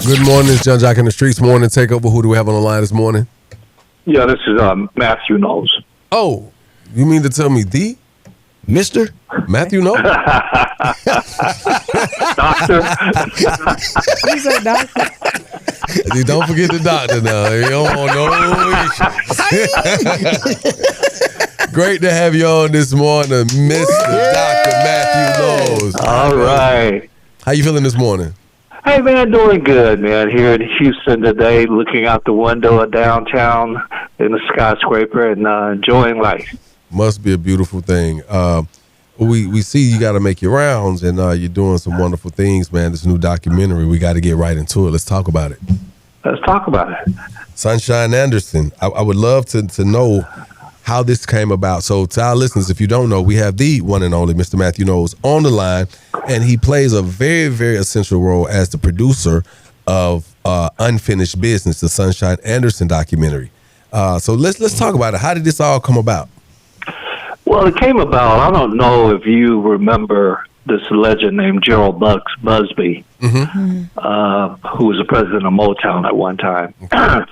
Good morning, it's John Joc in the Streetz Morning Takeover. Who do we have on the line this morning? Yeah, this is Matthew Knowles. Oh, you mean to tell me the Mr. Matthew Knowles? Doctor. You said doctor. You don't forget the doctor now. You don't want no issues. Great to have you on this morning, Mr. Dr. Matthew Knowles. All right. How you feeling this morning? Hey, man, doing good, man. Here in Houston today, looking out the window of downtown in the skyscraper and enjoying life. Must be a beautiful thing. We see you got to make your rounds, and you're doing some wonderful things, man. This new documentary, we got to get right into it. Let's talk about it. Let's talk about it. Sunshine Anderson. I would love to know how this came about. So to our listeners, if you don't know, we have the one and only Mr. Matthew Knowles on the line, and he plays a very, very essential role as the producer of Unfinished Business, the Sunshine Anderson documentary. So let's talk about it. How did this all come about? Well, it came about, I don't know if you remember this legend named Gerald Busby, who was the president of Motown at one time. Okay.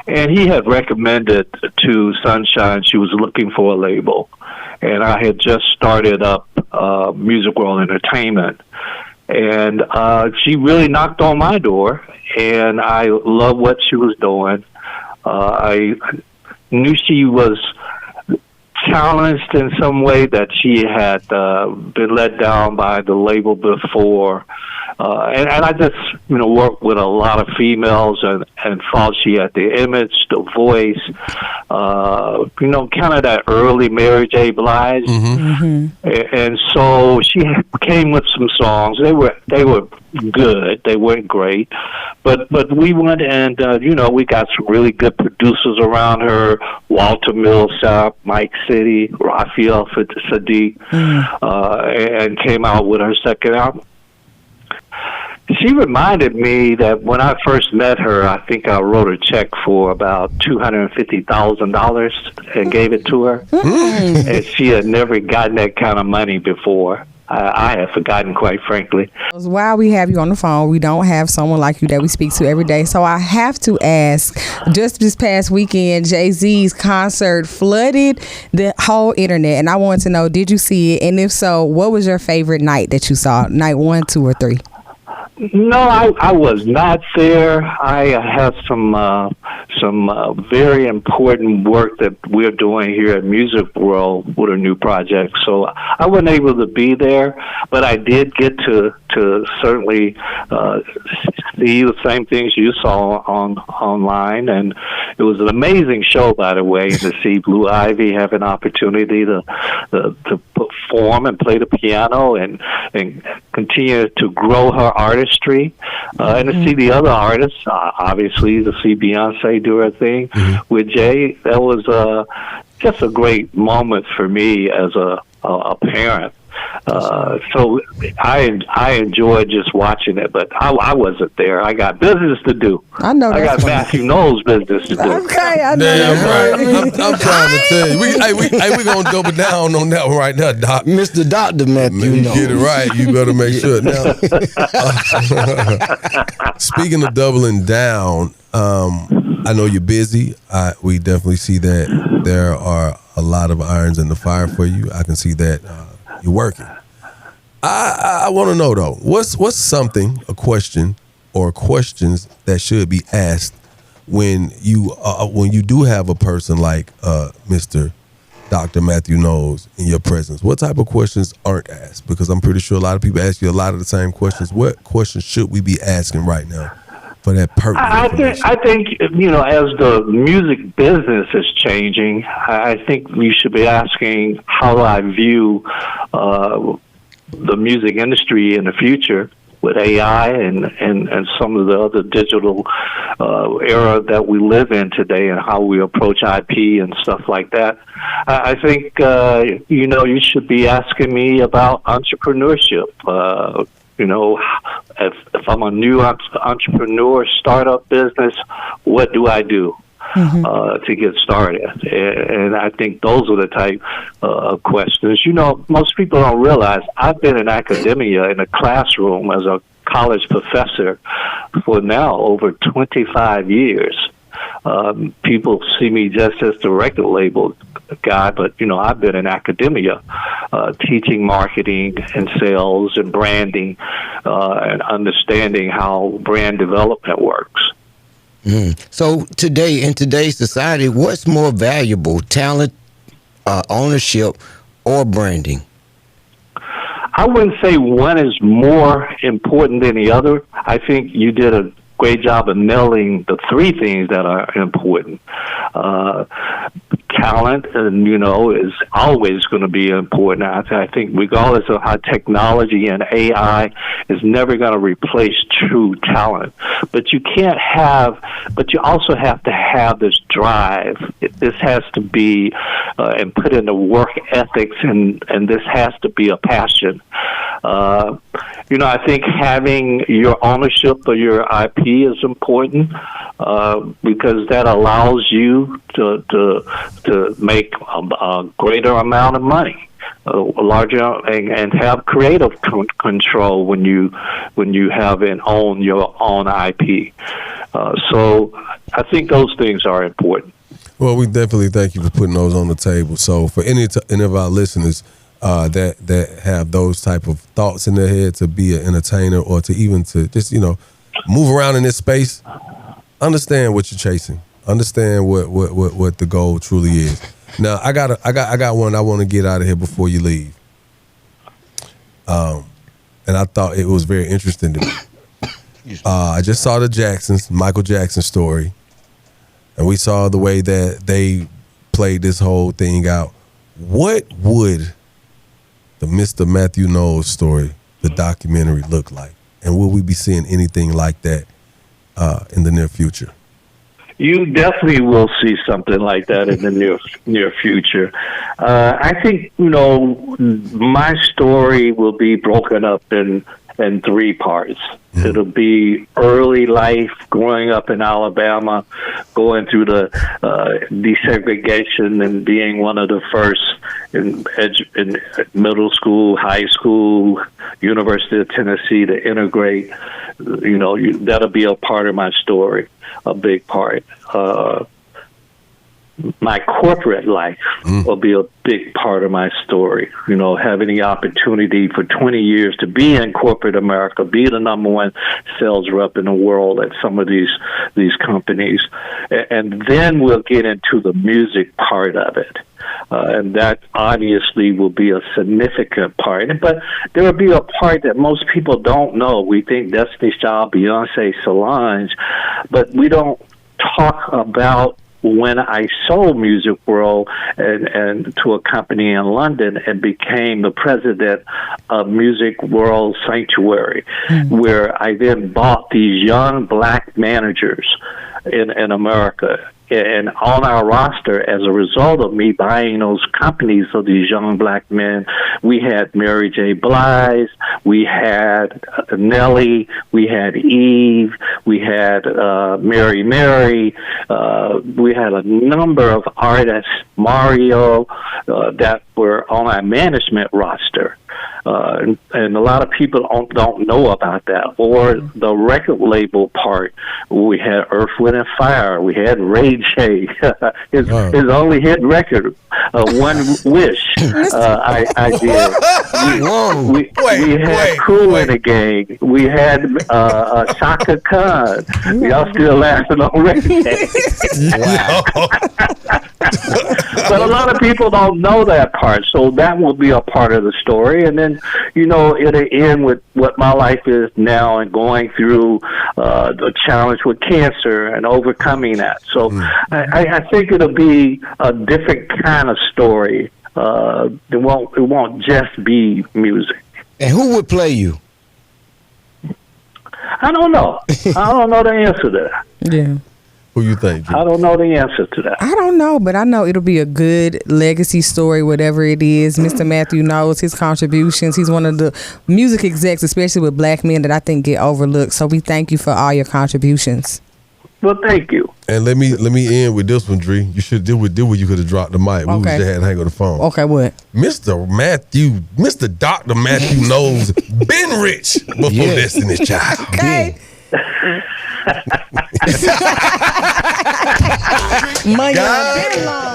And he had recommended to Sunshine she was looking for a label. And I had just started up Music World Entertainment. And she really knocked on my door, and I loved what she was doing. I knew she was challenged in some way, that she had been let down by the label before. And I just, worked with a lot of females and thought she had the image, the voice, kind of that early Mary J. Blige. And so she came with some songs. They were good. They weren't great. But we went and, we got some really good producers around her, Walter Millsap, Mike City, Raphael Sadiq, and came out with her second album. She reminded me that when I first met her, I think I wrote a check for about $250,000 and gave it to her. And she had never gotten that kind of money before. I had forgotten, quite frankly. While we have you on the phone, we don't have someone like you that we speak to every day. So I have to ask, just this past weekend, Jay-Z's concert flooded the whole internet. And I wanted to know, did you see it? And if so, what was your favorite night that you saw? Night 1, 2, or 3? No, I was not there. I have some very important work that we're doing here at Music World with a new project. So I wasn't able to be there, but I did get to certainly see the same things you saw online, and it was an amazing show, by the way, to see Blue Ivy have an opportunity to perform and play the piano and continue to grow her artistry, and to see the other artists, obviously to see Beyonce do her thing with Jay. That was just a great moment for me as a parent. So I enjoyed just watching it, but I wasn't there. I got business to do. I know. I got Matthew Knowles business to do. Okay, I know. Damn right. I'm trying to tell you. We gonna double down on that one right now, Doc. Mr. Dr. Matthew Knowles. Get it right. You better make sure. Now, speaking of doubling down, I know you're busy. We definitely see that there are a lot of irons in the fire for you. I can see that you're working. I want to know though, what's a question or questions that should be asked when you do have a person like Mr. Dr. Matthew Knowles in your presence? What type of questions aren't asked? Because I'm pretty sure a lot of people ask you a lot of the same questions. What questions should we be asking right now for that pertinent information? I think as the music business is changing, I think we should be asking how I view the music industry in the future with AI and some of the other digital era that we live in today, and how we approach IP and stuff like that. I think you should be asking me about entrepreneurship. If I'm a new entrepreneur, startup business, what do I do to get started? And I think those are the type of questions. Most people don't realize I've been in academia in a classroom as a college professor for now over 25 years. People see me just as the record label guy, but I've been in academia, teaching marketing and sales and branding, and understanding how brand development works. So today, in today's society, what's more valuable, talent, ownership, or branding? I wouldn't say one is more important than the other. I think you did a great job of nailing the three things that are important. Talent, is always going to be important. I think regardless of how technology and AI is never going to replace true talent. But you also have to have this drive. This has to be, and put in the work ethics, and this has to be a passion. I think having your ownership of your IP is important, because that allows you to make a greater amount of money, a larger, and have creative control when you have and own your own IP. So I think those things are important. Well, we definitely thank you for putting those on the table. So for any of our listeners that have those type of thoughts in their head to be an entertainer, or to even to just move around in this space, understand what you're chasing. Understand what the goal truly is. Now, I got one I want to get out of here before you leave. And I thought it was very interesting to me. I just saw the Michael Jackson story, and we saw the way that they played this whole thing out. What would the Mr. Matthew Knowles story, the documentary, look like? And will we be seeing anything like that in the near future? You definitely will see something like that in the near future. I think my story will be broken up in three parts. Mm-hmm. It'll be early life, growing up in Alabama, going through the desegregation and being one of the first in middle school, high school, University of Tennessee to integrate. That'll be a part of my story, a big part. My corporate life will be a big part of my story. Having the opportunity for 20 years to be in corporate America, be the number one sales rep in the world at some of these companies. And then we'll get into the music part of it. And that obviously will be a significant part. But there will be a part that most people don't know. We think Destiny's Child, Beyonce, Solange, but we don't talk about when I sold Music World and to a company in London and became the president of Music World Sanctuary, where I then bought these young black managers in America. And on our roster, as a result of me buying those companies of these young black men, we had Mary J. Blige, we had Nelly, we had Eve, we had Mary Mary, we had a number of artists, Mario, that were on our management roster. And a lot of people don't know about that. Or the record label part. We had Earth, Wind and Fire. We had Ray J. his only hit record, One Wish. I did. We had Cool in the Gang. We had Shaka Khan. Y'all still laughing on Ray J. Wow. But a lot of people don't know that part, so that will be a part of the story. And then, it'll end with what my life is now and going through the challenge with cancer and overcoming that. So I think it'll be a different kind of story. It won't just be music. And who would play you? I don't know. I don't know the answer to that. Yeah. Who you think, Jim? I don't know the answer to that. I don't know, but I know it'll be a good legacy story, whatever it is. Mr. Matthew Knowles, his contributions. He's one of the music execs, especially with black men, that I think get overlooked. So we thank you for all your contributions. Well, thank you. And let me end with this one, Dree. You should do what you could have dropped the mic. We Okay. just had to hang on the phone. Okay, what? Mr. Dr. Matthew Knowles been rich before Destiny's Child. Okay. Money God. been long.